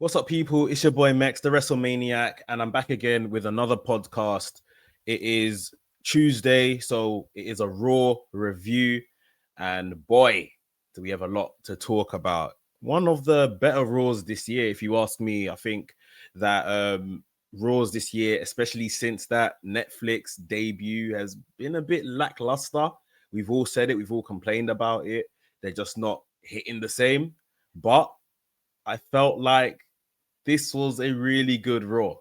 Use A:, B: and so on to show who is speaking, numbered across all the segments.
A: What's up, people? It's your boy Mex, the WrestleManiac, and I'm back again with another podcast. It is Tuesday, so it is a Raw review, and boy, do we have a lot to talk about. One of the better Raws this year, if you ask me. I think that Raws this year, especially since that Netflix debut, has been a bit lackluster. We've all said it, we've all complained about it. They're just not hitting the same, but I felt like this was a really good Raw.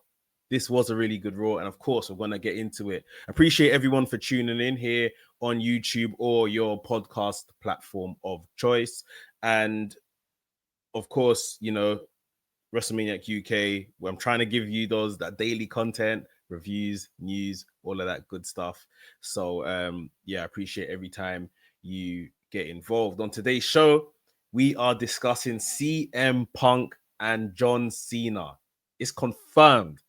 A: This was a really good Raw. And of course, we're going to get into it. Appreciate everyone for tuning in here on YouTube or your podcast platform of choice. And of course, you know, WrestleManiac UK, where I'm trying to give you that daily content, reviews, news, all of that good stuff. So, yeah, I appreciate every time you get involved. On today's show, we are discussing CM Punk and John Cena. It's confirmed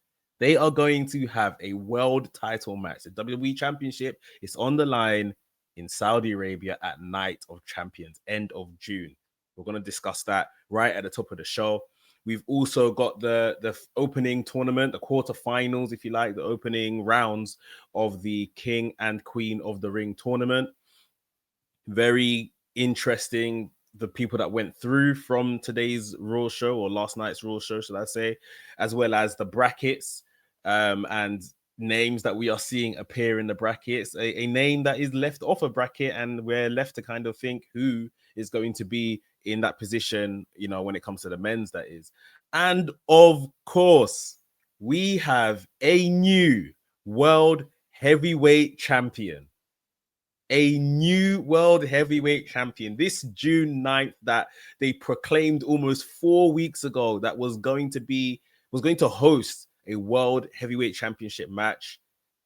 A: they are going to have a world title match. The WWE Championship is on the line in Saudi Arabia at Night of Champions, end of June. We're going to discuss that right at the top of the show. We've also got the opening tournament, the quarterfinals, if you like, the opening rounds of the King and Queen of the Ring tournament. Very interesting. The people that went through from today's Raw show, or last night's Raw show, should I say, as well as the brackets and names that we are seeing appear in the brackets. A name that is left off a bracket, and we're left to kind of think who is going to be in that position, you know, when it comes to the men's, that is. And of course, we have a new world heavyweight champion. A new world heavyweight champion this June 9th, that they proclaimed almost 4 weeks ago, that was going to host a world heavyweight championship match.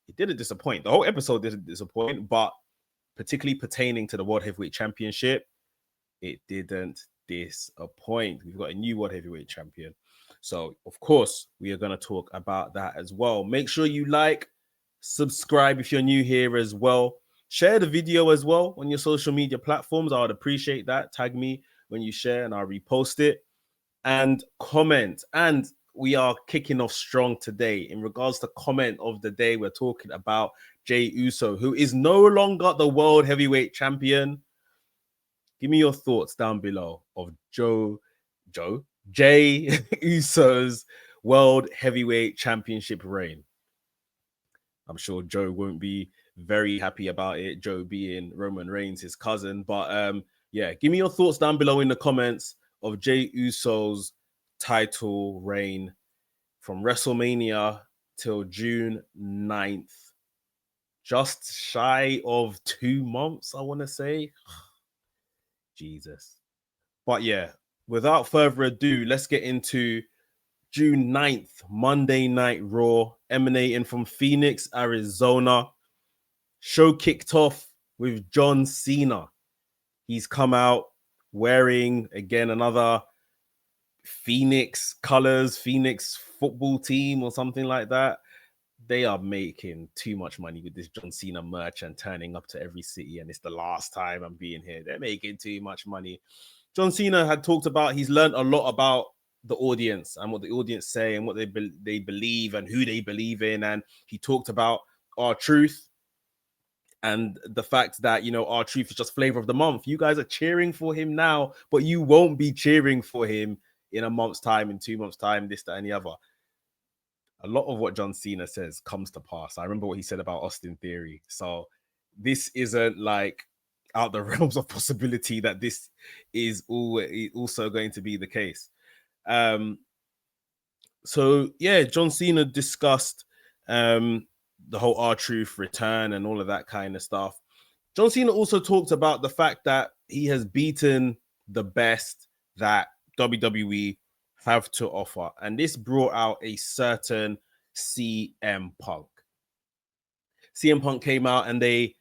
A: It didn't disappoint. The whole episode didn't disappoint, but particularly pertaining to the world heavyweight championship, it didn't disappoint. We've got a new world heavyweight champion. So, of course, we are going to talk about that as well. Make sure you like, subscribe if you're new here as well. Share the video as well on your social media platforms. I would appreciate that. Tag me when you share and I'll repost it. And comment. And we are kicking off strong today. In regards to comment of the day, we're talking about Jey Uso, who is no longer the world heavyweight champion. Give me your thoughts down below of Jey Uso's world heavyweight championship reign. I'm sure Joe won't be very happy about it, Joe being Roman Reigns, his cousin. But yeah, give me your thoughts down below in the comments of Jey Uso's title reign from WrestleMania till June 9th. Just shy of 2 months, I want to say. Jesus. But yeah, without further ado, let's get into June 9th, Monday Night Raw, emanating from Phoenix, Arizona. Show kicked off with John Cena. He's come out wearing, again, another Phoenix colors, Phoenix football team or something like that. They are making too much money with this John Cena merch and turning up to every city, and it's the last time I'm being here. They're making too much money. John Cena had talked about, he's learned a lot about the audience and what the audience say and what they believe and who they believe in. And he talked about R-Truth and the fact that, you know, R-Truth is just flavor of the month. You guys are cheering for him now, but you won't be cheering for him in a month's time, in 2 months' time, this, that, and the other. A lot of what John Cena says comes to pass. I remember what he said about Austin Theory. So this isn't like out the realms of possibility that this is also going to be the case. So yeah, John Cena discussed the whole R-Truth return and all of that kind of stuff. John Cena also talked about the fact that he has beaten the best that WWE have to offer, and this brought out a certain CM Punk. CM Punk came out and they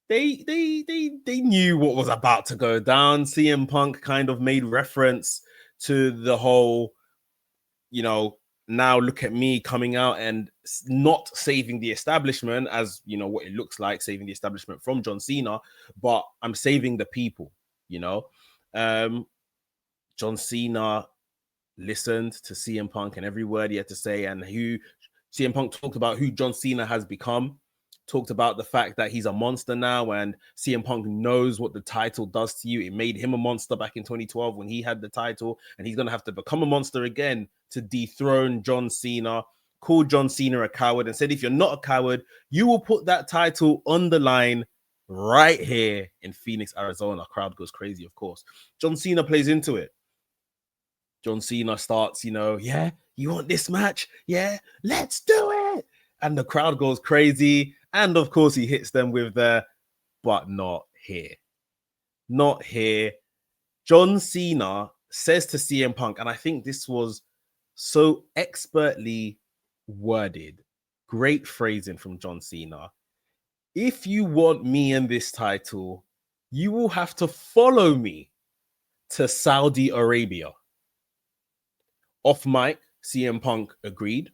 A: knew what was about to go down. CM Punk kind of made reference to the whole, you know, now look at me coming out and not saving the establishment, as you know what it looks like, saving the establishment from John Cena, but I'm saving the people, you know. John Cena listened to CM Punk and every word he had to say, and who CM Punk talked about who John Cena has become, talked about the fact that he's a monster now, and CM Punk knows what the title does to you. It made him a monster back in 2012 when he had the title, and he's going to have to become a monster again to dethrone John Cena. Called John Cena a coward and said, if you're not a coward, you will put that title on the line right here in Phoenix, Arizona. Crowd goes crazy, of course. John Cena plays into it. John Cena starts, yeah, you want this match? Yeah, let's do it. And the crowd goes crazy. And of course, he hits them with the, but not here. Not here. John Cena says to CM Punk, and I think this was so expertly worded, great phrasing from John Cena. If you want me in this title, you will have to follow me to Saudi Arabia. Off mic, CM Punk agreed.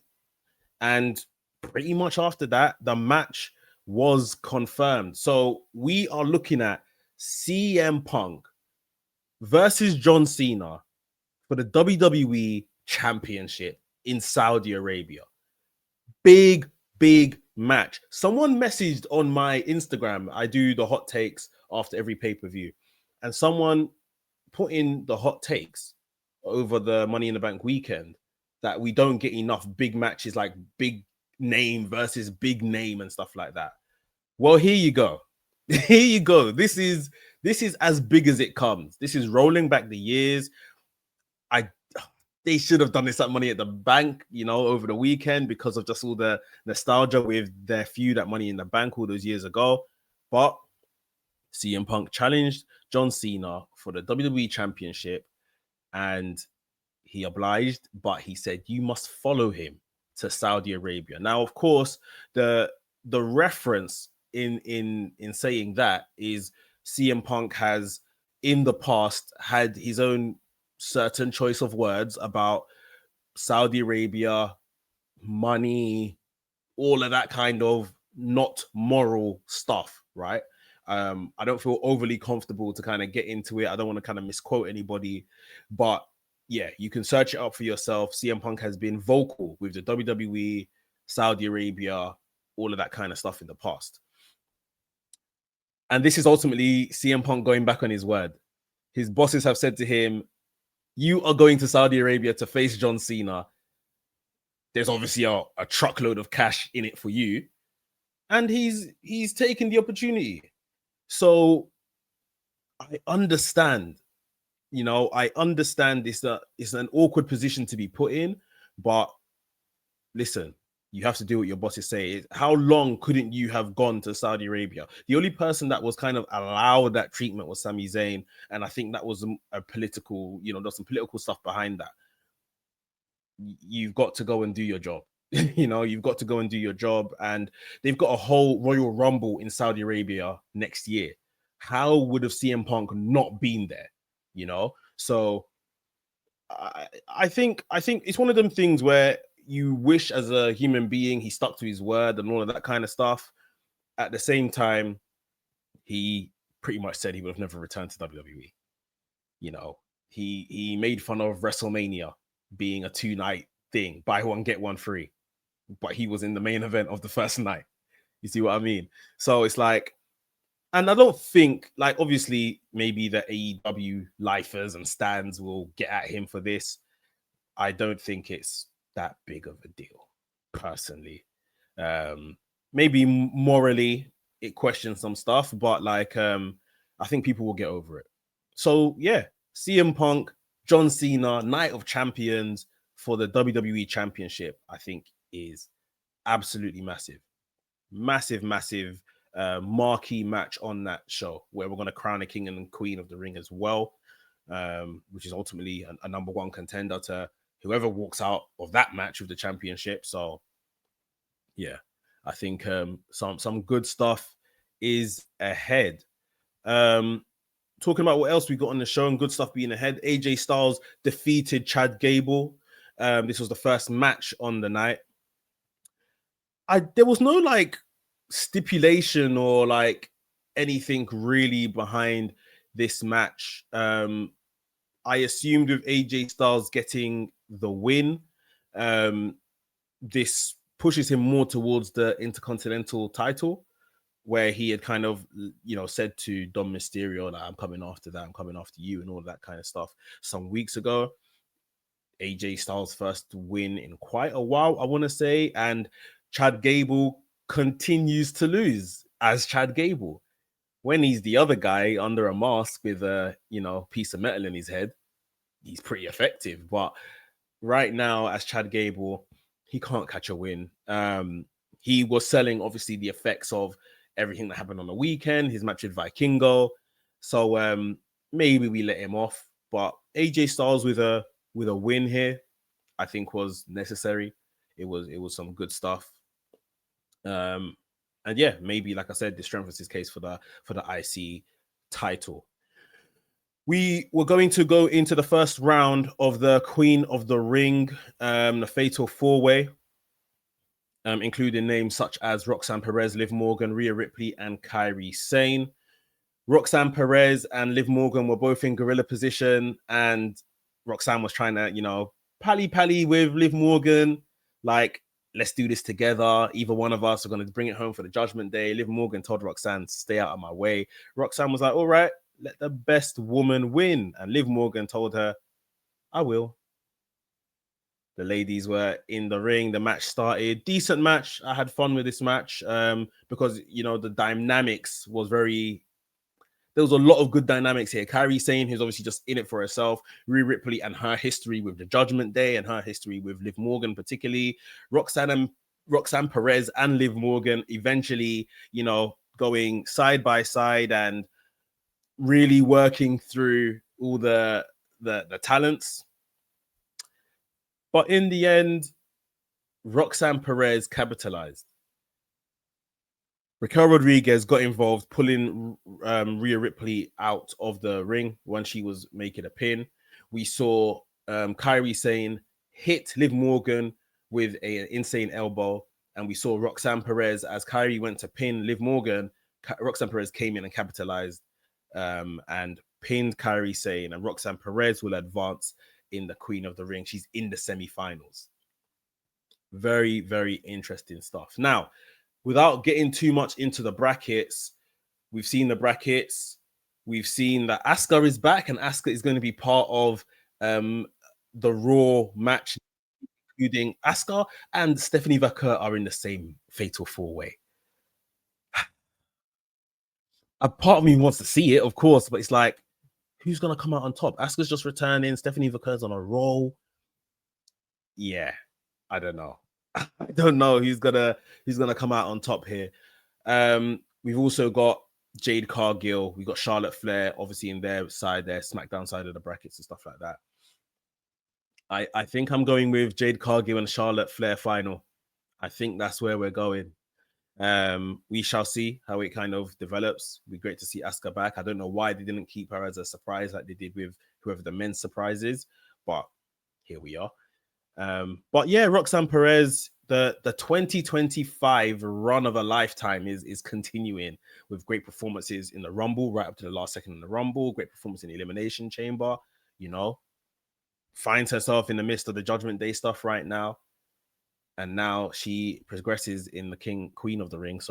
A: And pretty much after that, the match was confirmed. So we are looking at CM Punk versus John Cena for the WWE Championship in Saudi Arabia. Big match. Someone messaged on my Instagram. I do the hot takes after every pay-per-view. And someone put in the hot takes over the Money in the Bank weekend that we don't get enough big matches, like big name versus big name and stuff like that. Well, here you go. Here you go. This is as big as it comes. This is rolling back the years. They should have done this at Money at the Bank, over the weekend because of just all the nostalgia with their feud at Money in the Bank all those years ago. But CM Punk challenged John Cena for the WWE Championship, and he obliged, but he said, you must follow him to Saudi Arabia. Now, of course, the reference in saying that is CM Punk has in the past had his own certain choice of words about Saudi Arabia, money, all of that kind of not moral stuff, right? I don't feel overly comfortable to kind of get into it. I don't want to kind of misquote anybody, but yeah, you can search it up for yourself. CM Punk has been vocal with the WWE, Saudi Arabia, all of that kind of stuff in the past. And this is ultimately CM Punk going back on his word. His bosses have said to him, you are going to Saudi Arabia to face John Cena. There's obviously a truckload of cash in it for you. And he's taken the opportunity. So I understand, I understand it's an awkward position to be put in, but listen, you have to do what your bosses say. How long couldn't you have gone to Saudi Arabia? The only person that was kind of allowed that treatment was Sami Zayn. And I think that was a political, there's some political stuff behind that. You've got to go and do your job. You've got to go and do your job. And they've got a whole Royal Rumble in Saudi Arabia next year. How would have CM Punk not been there? So I think it's one of them things where you wish as a human being he stuck to his word and all of that kind of stuff. At the same time, he pretty much said he would have never returned to WWE. He made fun of WrestleMania being a 2-night thing, buy one get one free, but he was in the main event of the first night. You see what I mean? So it's like, and I don't think, like, obviously maybe the AEW lifers and stands will get at him for this. I don't think it's that big of a deal, personally. Maybe morally it questions some stuff, but like I think people will get over it. So yeah, CM Punk, John Cena, Night of Champions for the WWE Championship, I think is absolutely massive. Massive marquee match on that show where we're going to crown a king and queen of the ring as well, which is ultimately a number one contender to whoever walks out of that match with the championship. So yeah, I think some good stuff is ahead. Talking about what else we got on the show and good stuff being ahead, AJ Styles defeated Chad Gable. This was the first match on the night. There was no like stipulation or like anything really behind this match. I assumed with AJ Styles getting the win, this pushes him more towards the Intercontinental title, where he had kind of, said to Dom Mysterio, like, I'm coming after that, I'm coming after you, and all that kind of stuff some weeks ago. AJ Styles' first win in quite a while, I want to say, and Chad Gable continues to lose as Chad Gable. When he's the other guy under a mask with a, piece of metal in his head, he's pretty effective. But right now, as Chad Gable, he can't catch a win. He was selling, obviously, the effects of everything that happened on the weekend, his match with Vikingo. So maybe we let him off. But AJ Styles with a win here, I think was necessary. It was some good stuff. And yeah, maybe, like I said, this strengthens his case for the IC title. We were going to go into the first round of the Queen of the Ring, the Fatal 4-Way, including names such as Roxanne Perez, Liv Morgan, Rhea Ripley, and Kairi Sane. Roxanne Perez and Liv Morgan were both in gorilla position, and Roxanne was trying to, pally with Liv Morgan, like, let's do this together. Either one of us are going to bring it home for the Judgment Day. Liv Morgan told Roxanne, stay out of my way. Roxanne was like, all right, let the best woman win. And Liv Morgan told her, I will. The ladies were in the ring. The match started. Decent match. I had fun with this match because, the dynamics was very... There was a lot of good dynamics here. Kairi Sane, who's obviously just in it for herself. Rhea Ripley and her history with the Judgment Day and her history with Liv Morgan particularly. Roxanne Perez and Liv Morgan eventually, going side by side and really working through all the talents. But in the end, Roxanne Perez capitalized. Raquel Rodriguez got involved, pulling Rhea Ripley out of the ring when she was making a pin. We saw Kairi Sane hit Liv Morgan with an insane elbow, and we saw Roxanne Perez, as Kairi went to pin Liv Morgan, Roxanne Perez came in and capitalized and pinned Kairi Sane, and Roxanne Perez will advance in the Queen of the Ring. She's in the semifinals. Very, very interesting stuff. Now, without getting too much into the brackets, we've seen the brackets. We've seen that Asuka is back, and Asuka is going to be part of the Raw match, including Asuka and Stephanie Vaquer are in the same Fatal 4-Way. A part of me wants to see it, of course, but it's like, who's going to come out on top? Asuka's just returning. Stephanie Vaquer's on a roll. Yeah, I don't know. I don't know who's gonna come out on top here. We've also got Jade Cargill. We've got Charlotte Flair, obviously in their side, their SmackDown side of the brackets and stuff like that. I think I'm going with Jade Cargill and Charlotte Flair final. I think that's where we're going. We shall see how it kind of develops. It'd be great to see Asuka back. I don't know why they didn't keep her as a surprise like they did with whoever the men's surprise is, but here we are. But yeah, Roxanne Perez, the 2025 run of a lifetime is continuing with great performances in the Rumble, right up to the last second in the Rumble, great performance in the Elimination Chamber, finds herself in the midst of the Judgment Day stuff right now. And now she progresses in the Queen of the Ring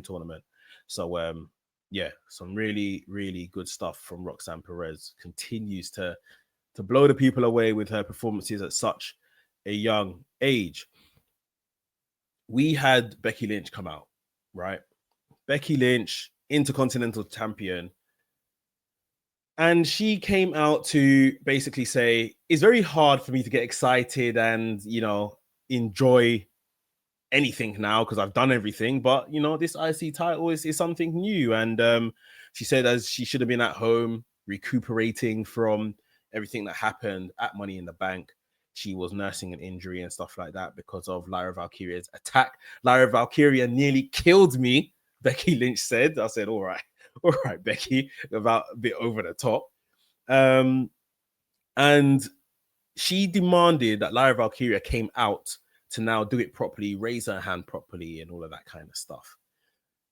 A: tournament. So, yeah, some really, really good stuff from Roxanne Perez. Continues to blow the people away with her performances at such a young age. We had Becky Lynch come out, right? Becky Lynch, Intercontinental Champion. And she came out to basically say, it's very hard for me to get excited and, enjoy anything now because I've done everything. But, this IC title is something new. And she said as she should have been at home recuperating from everything that happened at Money in the Bank. She was nursing an injury and stuff like that because of Lyra Valkyria's attack. Lyra Valkyria nearly killed me, Becky Lynch said. I said, all right, Becky, about a bit over the top. And she demanded that Lyra Valkyria came out to now do it properly, raise her hand properly, and all of that kind of stuff.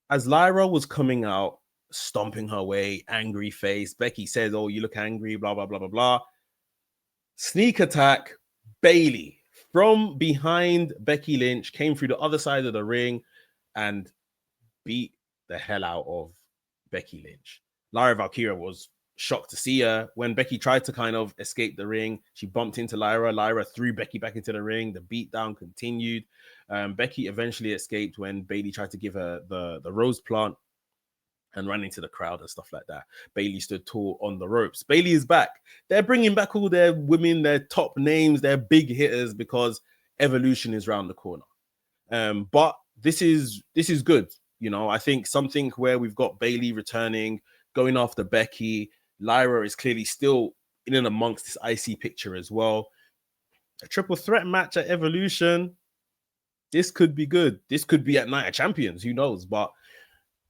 A: As Lyra was coming out, stomping her way, angry face. Becky says, "Oh, you look angry," blah, blah, blah, blah, blah. Sneak attack. Bayley from behind Becky Lynch came through the other side of the ring and beat the hell out of Becky Lynch. Lyra Valkyria was shocked to see her. When Becky tried to kind of escape the ring, she bumped into Lyra. Lyra threw Becky back into the ring. The beatdown continued. Becky eventually escaped when Bayley tried to give her the rose plant and ran into the crowd and stuff like that. Bayley stood tall on the ropes. Bayley is back. They're bringing back all their women, their top names, their big hitters, because Evolution is around the corner. But this is good. You know, I think something where we've got Bayley returning, going after Becky. Lyra is clearly still in and amongst this IC picture as well. A triple threat match at Evolution. This could be good. This could be at Night of Champions. Who knows? But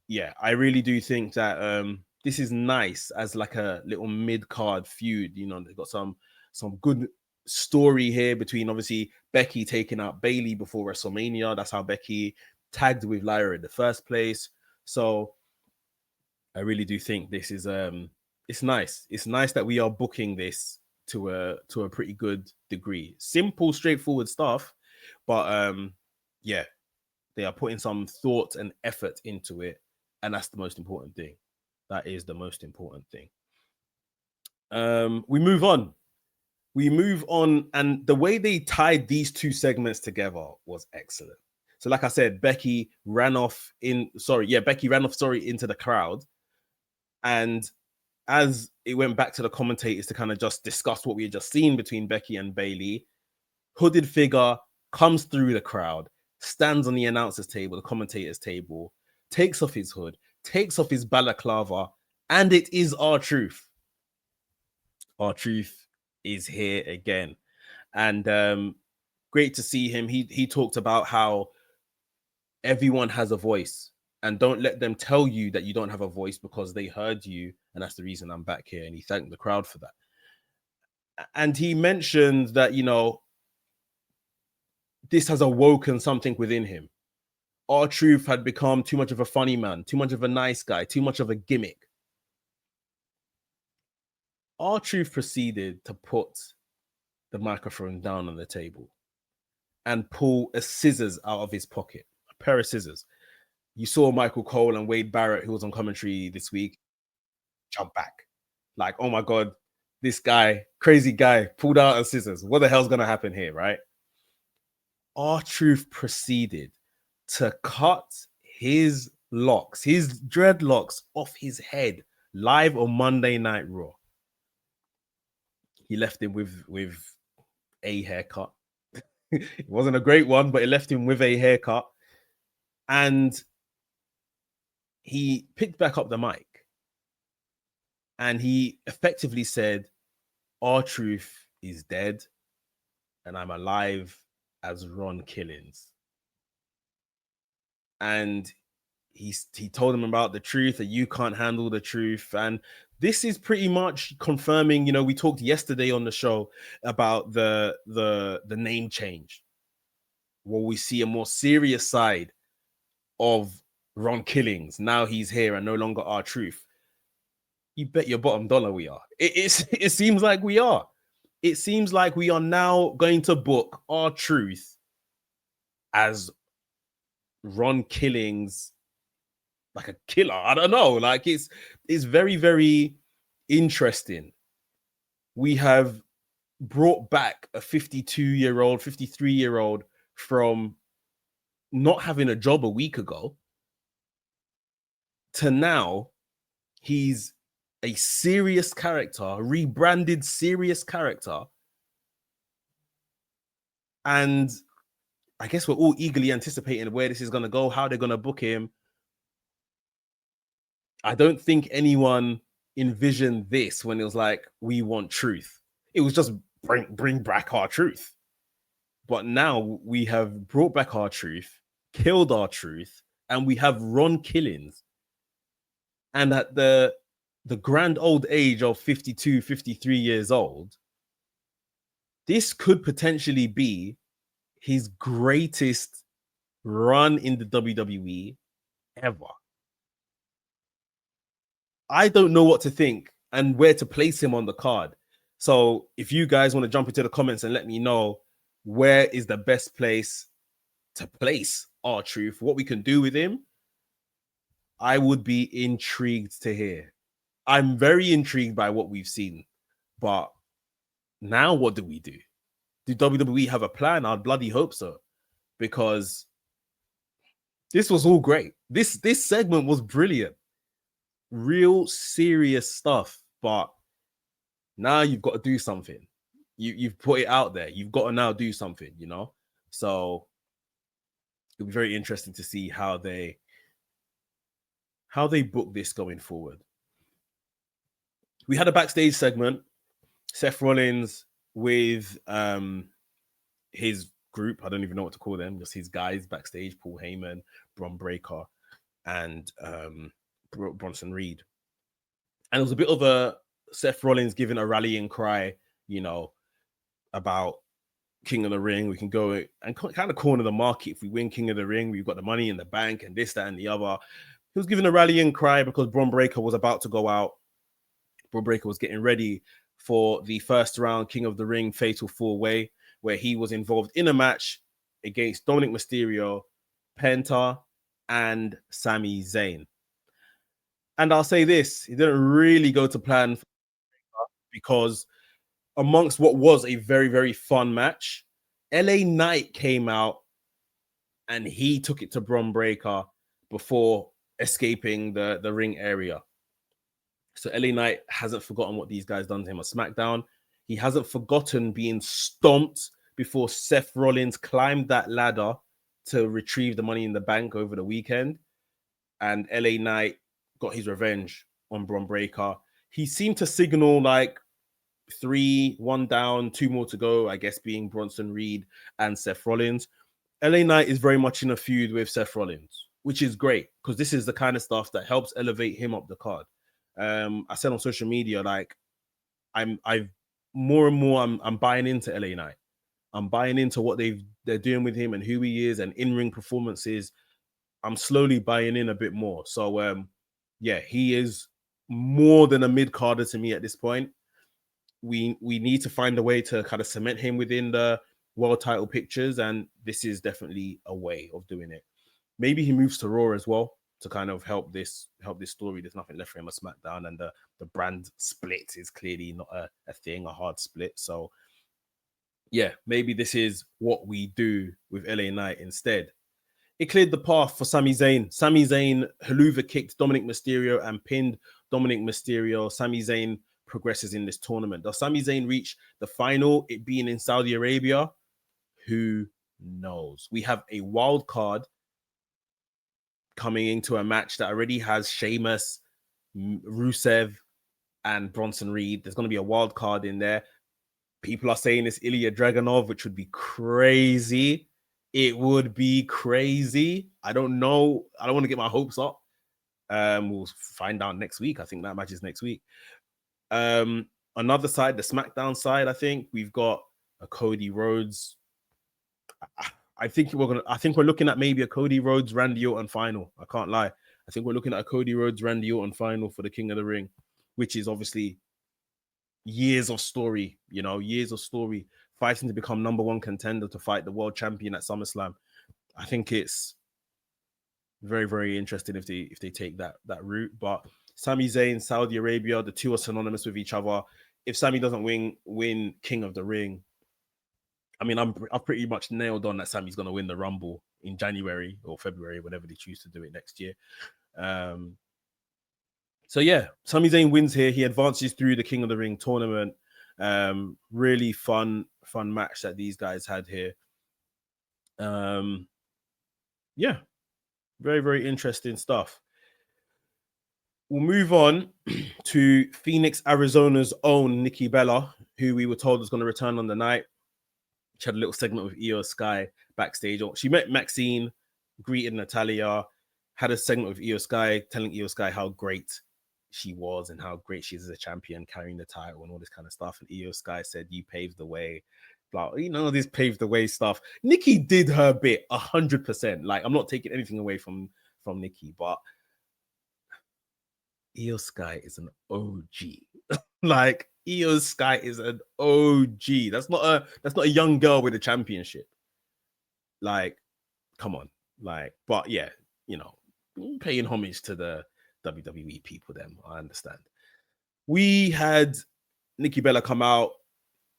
A: yeah, I really do think that this is nice as like a little mid-card feud. You know, they've got some good story here between obviously Becky taking out Bayley before WrestleMania. That's how Becky tagged with Lyra in the first place. So I really do think this is it's nice. It's nice that we are booking this to a pretty good degree. Simple, straightforward stuff, but yeah, they are putting some thought and effort into it, and that's the most important thing. That is the most important thing. We move on. And the way they tied these two segments together was excellent. So, like I said, Becky ran off into the crowd. And as it went back to the commentators to kind of just discuss what we had just seen between Becky and Bayley, hooded figure comes through the crowd, stands on the announcer's table, the commentator's table, takes off his hood, takes off his balaclava, and it is R-Truth. R-Truth is here again. And great to see him. He talked about how everyone has a voice, and don't let them tell you that you don't have a voice, because they heard you, and that's the reason I'm back here. And he thanked the crowd for that. And he mentioned that, you know, this has awoken something within him. R-Truth had become too much of a funny man, too much of a nice guy, too much of a gimmick. R-Truth proceeded to put the microphone down on the table and pull a scissors out of his pocket, a pair of scissors. You saw Michael Cole and Wade Barrett, who was on commentary this week, jump back. Like, oh my God, this guy, crazy guy, pulled out a scissors. What the hell's going to happen here, right? R-Truth proceeded to cut his locks, his dreadlocks off his head live on Monday Night Raw. He left him with a haircut. It wasn't a great one, but it left him with a haircut. And he picked back up the mic and he effectively said, R-Truth is dead and I'm alive as Ron Killings. And he told him about the truth, that you can't handle the truth. And this is pretty much confirming, you know, we talked yesterday on the show about the name change, where we see a more serious side of Ron Killings. Now he's here and no longer R-Truth. You bet your bottom dollar we are. It seems like we are. It seems like we are now going to book R-Truth as Ron Killings, like a killer. I don't know. Like it's very, very interesting. We have brought back a 52-year-old, 53-year-old from not having a job a week ago to now he's a serious character, rebranded serious character. And I guess we're all eagerly anticipating where this is going to go, how they're going to book him. I don't think anyone envisioned this when it was like, we want truth. It was just bring back R-Truth. But now we have brought back R-Truth, killed R-Truth, and we have Ron Killings. And at the grand old age of 52, 53 years old, this could potentially be his greatest run in the WWE ever. I don't know what to think and where to place him on the card. So if you guys want to jump into the comments and let me know where is the best place to place R-Truth, what we can do with him, I would be intrigued to hear. I'm very intrigued by what we've seen, but now what do we do? Do WWE have a plan? I'd bloody hope so, because this was all great. This segment was brilliant. Real serious stuff, but now you've got to do something. You've put it out there. You've got to now do something, you know? So it'll be very interesting to see how they book this going forward. We had a backstage segment, Seth Rollins with his group. I don't even know what to call them. Just his guys backstage, Paul Heyman, Bron Breakker, and Bronson Reed. And it was a bit of a Seth Rollins giving a rallying cry, you know, about King of the Ring. We can go and kind of corner the market. If we win King of the Ring, we've got the money in the bank and this, that, and the other. He was giving a rallying cry because Bron Breakker was about to go out. Bron Breakker was getting ready for the first round King of the Ring Fatal 4-Way, where he was involved in a match against Dominic Mysterio, Penta, and Sami Zayn. And I'll say this, he didn't really go to plan, because amongst what was a very, very fun match, LA Knight came out and he took it to Bron Breakker before escaping the ring area. So LA Knight hasn't forgotten what these guys done to him on SmackDown. He hasn't forgotten being stomped before Seth Rollins climbed that ladder to retrieve the money in the bank over the weekend. And LA Knight got his revenge on Bron Breakker. He seemed to signal like 3-1 down, 2 more to go, I guess being Bronson Reed and Seth Rollins. LA Knight is very much in a feud with Seth Rollins, which is great because this is the kind of stuff that helps elevate him up the card. I said on social media, like I'm more and more I'm buying into LA Knight. I'm buying into what they're doing with him and who he is and in-ring performances. I'm slowly buying in a bit more. So yeah, he is more than a mid-carder to me at this point. We need to find a way to kind of cement him within the world title pictures, and this is definitely a way of doing it. Maybe he moves to Raw as well to kind of help this story. There's nothing left for him at SmackDown, and the brand split is clearly not a thing, a hard split. So yeah, maybe this is what we do with LA Knight instead. It cleared the path for Sami Zayn. Sami Zayn haluva kicked Dominic Mysterio and pinned Dominic Mysterio. Sami Zayn progresses in this tournament. Does Sami Zayn reach the final, it being in Saudi Arabia? Who knows? We have a wild card coming into a match that already has Sheamus, Rusev, and Bronson Reed. There's going to be a wild card in there. People are saying it's Ilya Dragunov, which would be crazy. It would be crazy. I don't know. I don't want to get my hopes up. We'll find out next week. I think that match is next week. Another side, the SmackDown side, I think we've got a Cody Rhodes. I think we're looking at maybe a Cody Rhodes Randy Orton final. I can't lie. I think we're looking at a Cody Rhodes Randy Orton final for the King of the Ring, which is obviously years of story, years of story, fighting to become number one contender to fight the world champion at SummerSlam. I think it's very, very interesting if they take that route. But Sami Zayn, Saudi Arabia, the two are synonymous with each other. If Sami doesn't win King of the Ring, I mean, I've pretty much nailed on that Sami's going to win the Rumble in January or February, whenever they choose to do it next year. So yeah, Sami Zayn wins here. He advances through the King of the Ring tournament. Really fun match that these guys had here. Yeah, very, very interesting stuff. We'll move on to Phoenix, Arizona's own Nikki Bella, who we were told was going to return on the night. She had a little segment with Io Sky backstage. She met Maxine, greeted Natalia, had a segment with Io Sky, telling Io Sky how great she was and how great she is as a champion, carrying the title and all this kind of stuff. And Io Sky said, "You paved the way." Blah, this paved the way stuff. Nikki did her bit 100%. Like, I'm not taking anything away from Nikki, but Io Sky is an OG. Like Io Sky is an OG. That's not a young girl with a championship. Like, come on. Like, but yeah, you know, paying homage to the WWE people. Them, I understand. We had Nikki Bella come out.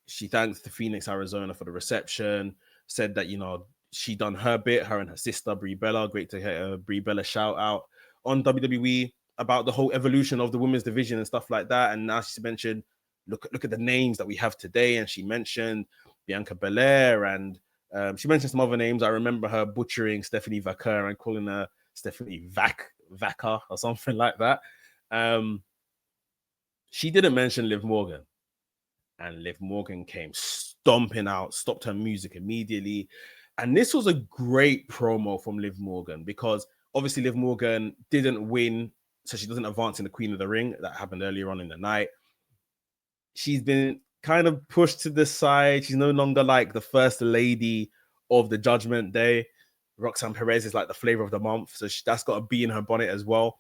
A: She thanked the Phoenix, Arizona for the reception. Said that, you know, she done her bit. Her and her sister Brie Bella. Great to hear Brie Bella shout out on WWE about the whole evolution of the women's division and stuff like that. And now she mentioned, look at the names that we have today. And she mentioned Bianca Belair, and she mentioned some other names. I remember her butchering Stephanie Vaquer and calling her Stephanie Vaca or something like that. She didn't mention Liv Morgan. And Liv Morgan came stomping out, stopped her music immediately. And this was a great promo from Liv Morgan, because obviously Liv Morgan didn't win, so she doesn't advance in the Queen of the Ring. That happened earlier on in the night. She's been kind of pushed to the side. She's no longer like the first lady of the Judgment Day. Roxanne Perez is like the flavor of the month, so that's got to be in her bonnet as well.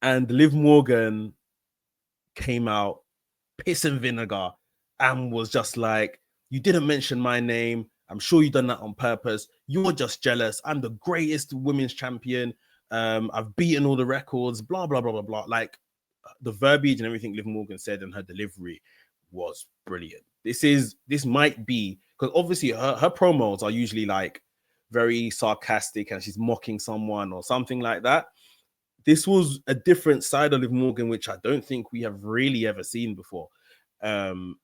A: And Liv Morgan came out piss and vinegar and was just like, you didn't mention my name. I'm sure you done that on purpose. You're just jealous. I'm the greatest women's champion. I've beaten all the records, blah, blah, blah, blah, blah. Like, the verbiage and everything Liv Morgan said and her delivery was brilliant. This might be, because obviously her promos are usually like very sarcastic and she's mocking someone or something like that. This was a different side of Liv Morgan, which I don't think we have really ever seen before. And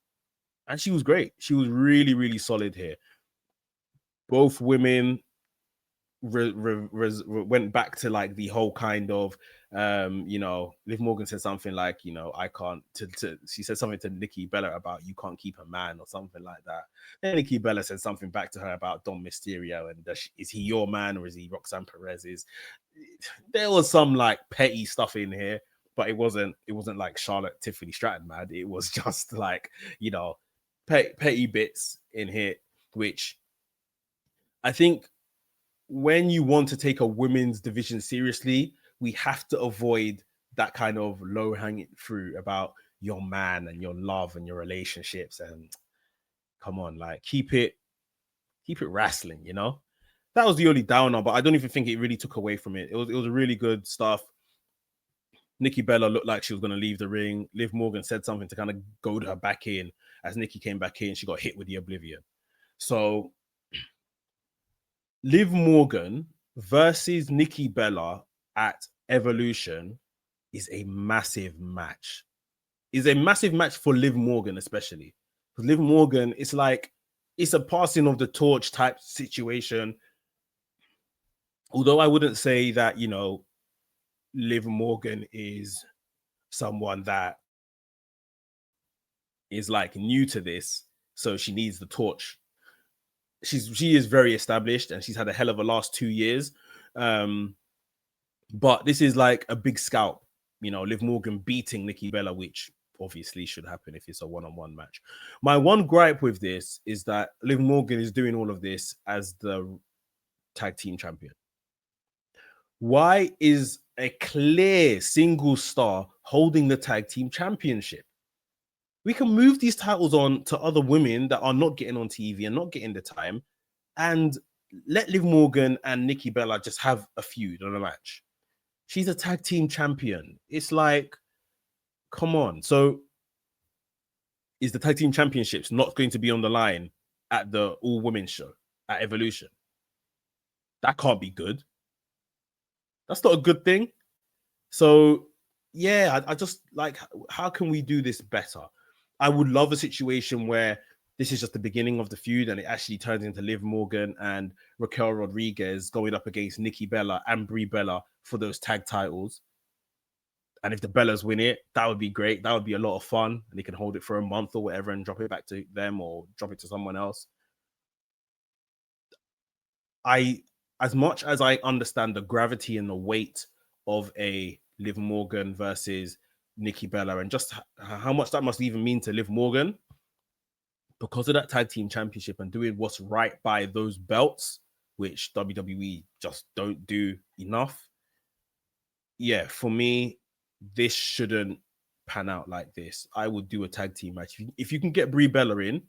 A: she was great. She was really, really solid here. Both women went back to like the whole kind of, you know, Liv Morgan said something like, you know, I can't, she said something to Nikki Bella about you can't keep a man or something like that. And Nikki Bella said something back to her about Dom Mysterio and is he your man or is he Roxanne Perez's? There was some like petty stuff in here, but it wasn't like Charlotte Tiffany Stratton mad. It was just like, you know, petty bits in here, which I think when you want to take a women's division seriously, we have to avoid that kind of low-hanging fruit about your man and your love and your relationships. And come on, like keep it wrestling, you know? That was the only downer, but I don't even think it really took away from it. It was really good stuff. Nikki Bella looked like she was going to leave the ring. Liv Morgan said something to kind of goad her back in. As Nikki came back in, she got hit with the Oblivion. So Liv Morgan versus Nikki Bella at Evolution is a massive match. Is a massive match for Liv Morgan, especially. Because Liv Morgan, it's like, it's a passing of the torch type situation. Although I wouldn't say that, you know, Liv Morgan is someone that is like new to this, so she needs the torch. She is very established and she's had a hell of a last 2 years. But this is like a big scalp, you know, Liv Morgan beating Nikki Bella, which obviously should happen if it's a one-on-one match. My one gripe with this is that Liv Morgan is doing all of this as the tag team champion. Why is a clear single star holding the tag team championship? We can move these titles on to other women that are not getting on TV and not getting the time, and let Liv Morgan and Nikki Bella just have a feud on a match. She's a tag team champion. It's like, come on. So is the tag team championships not going to be on the line at the all women's show at Evolution? That can't be good. That's not a good thing. So yeah, I just like, how can we do this better? I would love a situation where this is just the beginning of the feud and it actually turns into Liv Morgan and Raquel Rodriguez going up against Nikki Bella and Brie Bella for those tag titles. And if the Bellas win it, that would be great. That would be a lot of fun. And they can hold it for a month or whatever and drop it back to them or drop it to someone else. As much as I understand the gravity and the weight of a Liv Morgan versus Nikki Bella and just how much that must even mean to Liv Morgan, because of that tag team championship and doing what's right by those belts, which WWE just don't do enough. Yeah, for me, this shouldn't pan out like this. I would do a tag team match. If you can get Brie Bella in,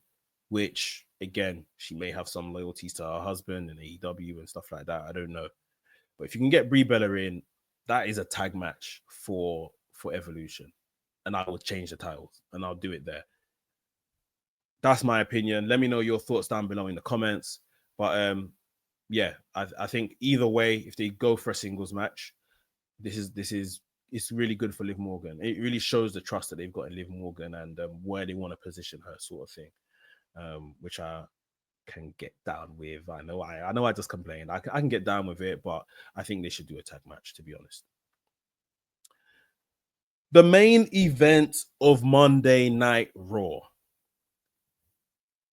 A: which again, she may have some loyalties to her husband and AEW and stuff like that. I don't know. But if you can get Brie Bella in, that is a tag match for Evolution. And I will change the titles and I'll do it there. That's my opinion. Let me know your thoughts down below in the comments. But yeah, I think either way, if they go for a singles match, it's really good for Liv Morgan. It really shows the trust that they've got in Liv Morgan and where they want to position her, sort of thing, which I can get down with. I know I just complained. I can get down with it, but I think they should do a tag match, to be honest. The main event of Monday Night Raw.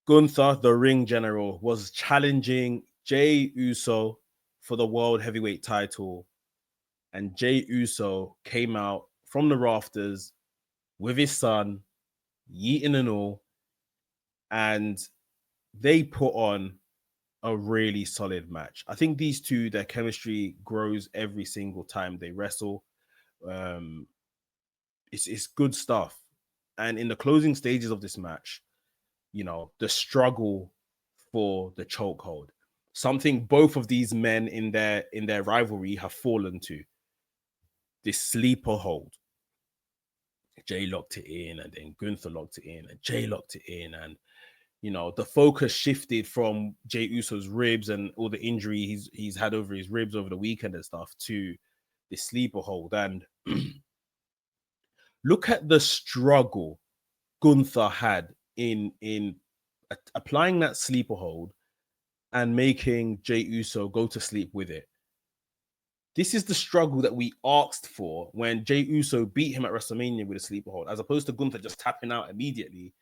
A: Gunther, the ring general, was challenging Jey Uso for the World Heavyweight title. And Jey Uso came out from the rafters with his son, yeeting and all. And they put on a really solid match. I think these two, their chemistry grows every single time they wrestle. It's good stuff. And in the closing stages of this match, you know, the struggle for the chokehold, something both of these men in their rivalry have fallen to. This sleeper hold. Jey locked it in, and then Gunther locked it in, and Jey locked it in, and you know, the focus shifted from Jey Uso's ribs and all the injury he's had over his ribs over the weekend and stuff to this sleeper hold. And look at the struggle Gunther had in applying that sleeper hold and making Jey Uso go to sleep with it. This is the struggle that we asked for when Jey Uso beat him at WrestleMania with a sleeper hold, as opposed to Gunther just tapping out immediately.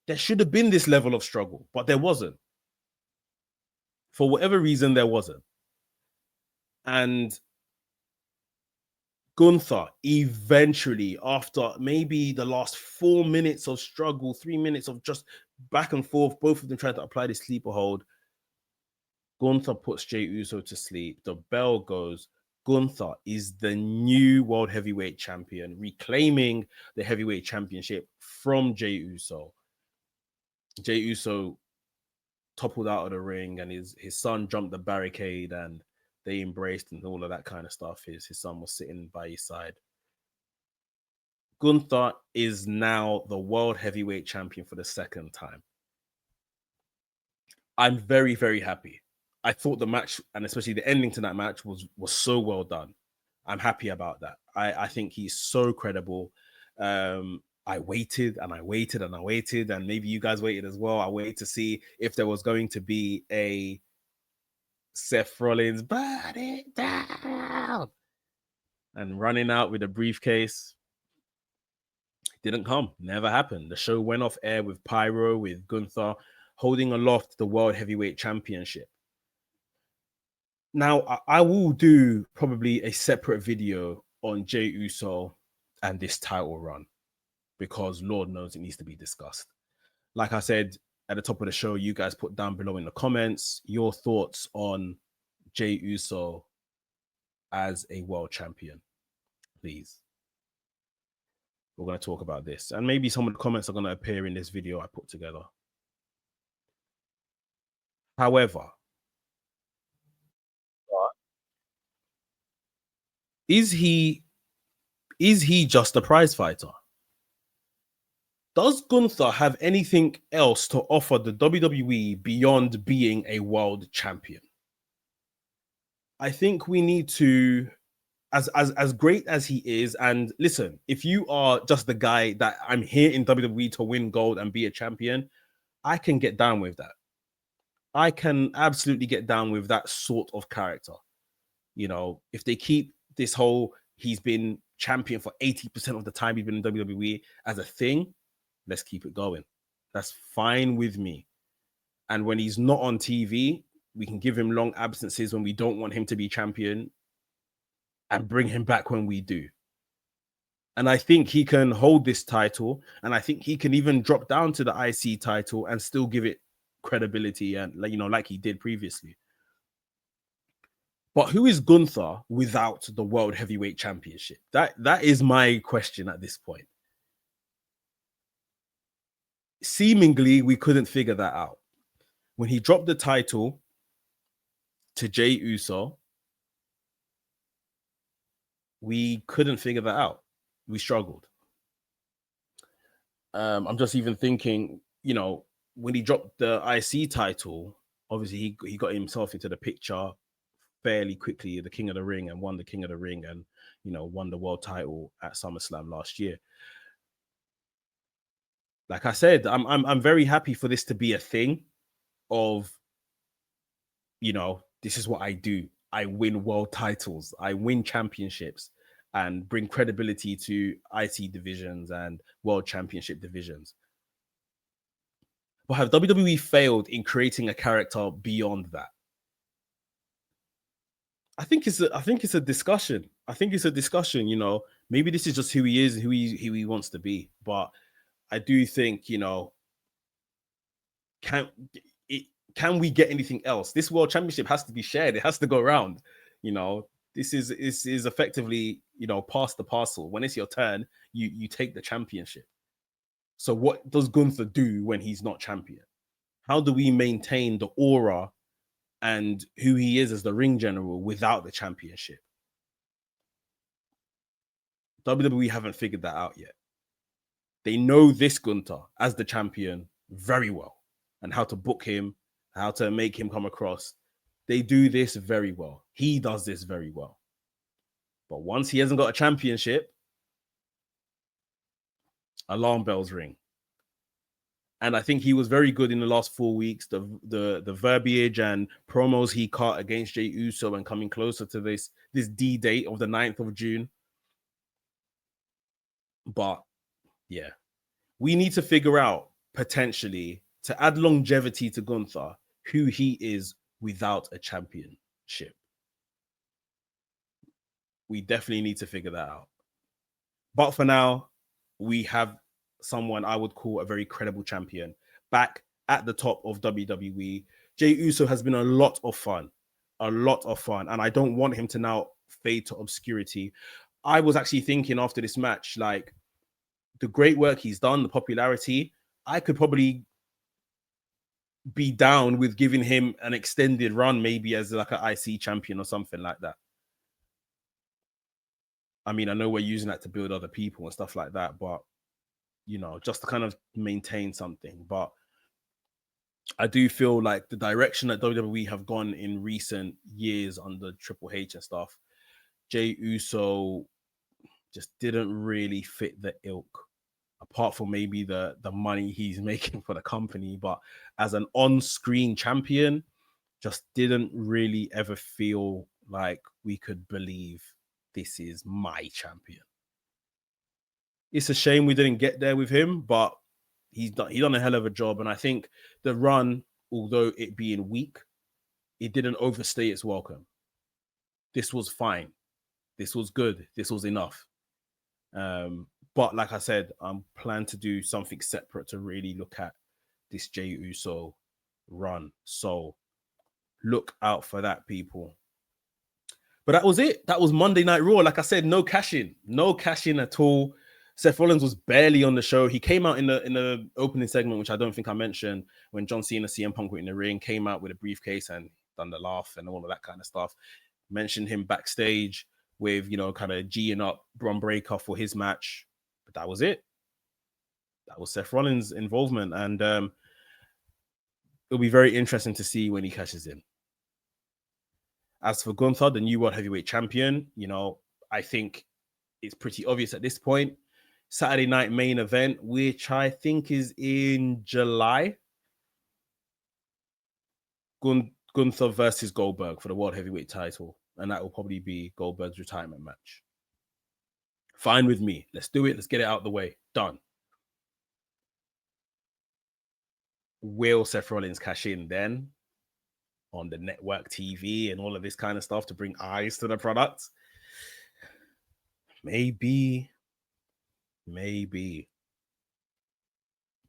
A: There should have been this level of struggle, but there wasn't. For whatever reason, there wasn't. And Gunther eventually, after maybe the last 4 minutes of struggle, 3 minutes of just back and forth, both of them trying to apply the sleeper hold, Gunther puts Jey Uso to sleep. The bell goes. Gunther is the new World Heavyweight Champion, reclaiming the Heavyweight Championship from Jey Uso. Jey Uso toppled out of the ring, and his son jumped the barricade, and they embraced and all of that kind of stuff. His son was sitting by his side. Gunther is now the World Heavyweight Champion for the second time. I'm very, very happy. I thought the match, and especially the ending to that match, was so well done. I'm happy about that. I think he's so credible. I waited and I waited and I waited, and maybe you guys waited as well. I waited to see if there was going to be a Seth Rollins burn it down and running out with a briefcase. Didn't come. Never happened. The show went off air with Pyro, with Gunther holding aloft the World Heavyweight Championship. Now, I will do probably a separate video on Jey Uso and this title run, because Lord knows it needs to be discussed. Like I said at the top of the show, you guys put down below in the comments your thoughts on Jey Uso as a world champion, please. We're going to talk about this, and maybe some of the comments are going to appear in this video I put together. However, is he just a prize fighter? Does Gunther have anything else to offer the WWE beyond being a world champion? I think we need to, as great as he is, and listen, if you are just the guy that I'm here in WWE to win gold and be a champion, I can get down with that. I can absolutely get down with that sort of character. You know, if they keep this whole he's been champion for 80% of the time he's been in WWE as a thing, let's keep it going. That's fine with me. And when he's not on TV, we can give him long absences when we don't want him to be champion and bring him back when we do. And I think he can hold this title, and I think he can even drop down to the IC title and still give it credibility, and, you know, like he did previously. But who is Gunther without the World Heavyweight Championship? That is my question at this point. Seemingly, we couldn't figure that out. When he dropped the title to Jey Uso, we couldn't figure that out. We struggled. I'm just even thinking, when he dropped the IC title, obviously he got himself into the picture fairly quickly, the King of the Ring, and won the King of the Ring, and won the world title at SummerSlam last year. Like I said, I'm very happy for this to be a thing of, this is what I do. I win world titles, I win championships, and bring credibility to IC divisions and world championship divisions. But have WWE failed in creating a character beyond that? I think it's a discussion. I think it's a discussion. Maybe this is just who he is, who he wants to be. But I do think, can we get anything else? This world championship has to be shared. It has to go around. This is effectively, pass the parcel. When it's your turn, you take the championship. So what does Gunther do when he's not champion? How do we maintain the aura and who he is as the ring general without the championship? WWE haven't figured that out yet. They know this Gunther as the champion very well, and how to book him, how to make him come across. They do this very well. He does this very well. But once he hasn't got a championship, alarm bells ring. And I think he was very good in the last 4 weeks. The verbiage and promos he cut against Jey Uso and coming closer to this D date of the 9th of June. But yeah, we need to figure out potentially to add longevity to Gunther, who he is without a championship. We definitely need to figure that out. But for now, we have someone I would call a very credible champion back at the top of WWE. Jey Uso has been a lot of fun, and I don't want him to now fade to obscurity. I was actually thinking after this match, like, the great work he's done, the popularity, I could probably be down with giving him an extended run, maybe as like an IC champion or something like that. I mean, I know we're using that to build other people and stuff like that, but just to kind of maintain something. But I do feel like the direction that WWE have gone in recent years under Triple H and stuff, Jey Uso just didn't really fit the ilk, apart from maybe the money he's making for the company. But as an on-screen champion, just didn't really ever feel like we could believe this is my champion. It's a shame we didn't get there with him, but he's done a hell of a job. And I think the run, although it being weak, it didn't overstay its welcome. This was fine. This was good. This was enough. But like I said, I'm planning to do something separate to really look at this Jey Uso run. So look out for that, people. But that was it. That was Monday Night Raw. Like I said, no cash-in. No cash-in at all. Seth Rollins was barely on the show. He came out in the opening segment, which I don't think I mentioned, when John Cena, CM Punk were in the ring, came out with a briefcase and done the laugh and all of that kind of stuff. Mentioned him backstage with, kind of G'ing up Bron Breakker for his match. But that was it. That was Seth Rollins' involvement. And it'll be very interesting to see when he cashes in. As for Gunther, the new World Heavyweight Champion, I think it's pretty obvious at this point. Saturday night main event, which I think is in July. Gunther versus Goldberg for the World Heavyweight title. And that will probably be Goldberg's retirement match. Fine with me. Let's do it. Let's get it out of the way. Done. Will Seth Rollins cash in then on the network TV and all of this kind of stuff to bring eyes to the product? Maybe. But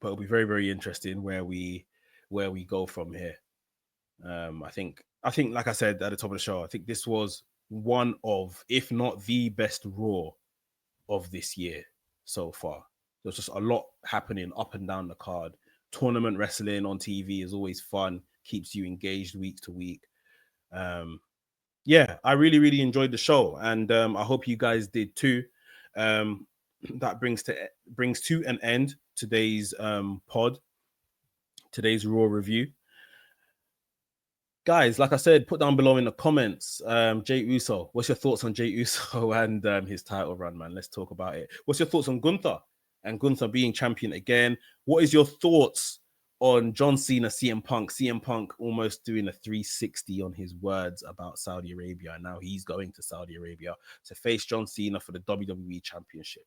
A: it'll be very, very interesting where we go from here. I think I think, like I said at the top of the show, I think this was one of, if not the best Raw of this year so far. There's just a lot happening up and down the card. Tournament wrestling on TV is always fun, keeps you engaged week to week. Yeah, I really, really enjoyed the show, and I hope you guys did too. That brings to an end today's today's Raw review. Guys, like I said, put down below in the comments, Jey Uso. What's your thoughts on Jey Uso and his title run, man? Let's talk about it. What's your thoughts on Gunther and Gunther being champion again? What is your thoughts on John Cena, CM Punk? CM Punk almost doing a 360 on his words about Saudi Arabia, and now he's going to Saudi Arabia to face John Cena for the WWE Championship.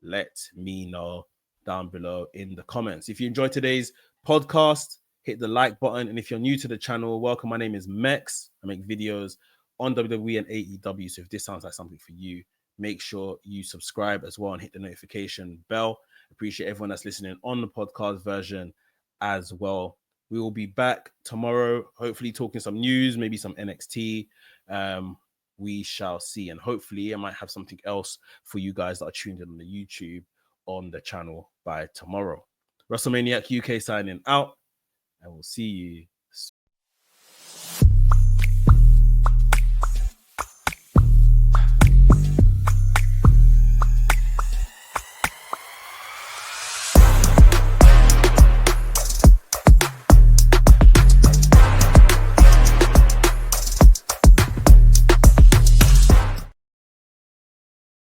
A: Let me know down below in the comments. If you enjoyed today's podcast, hit the like button. And if you're new to the channel, welcome. My name is Mex. I make videos on WWE and AEW. So if this sounds like something for you, make sure you subscribe as well and hit the notification bell. Appreciate everyone that's listening on the podcast version as well. We will be back tomorrow, hopefully talking some news, maybe some NXT. We shall see. And hopefully I might have something else for you guys that are tuned in on the YouTube on the channel by tomorrow. WrestleManiac UK signing out. I will see you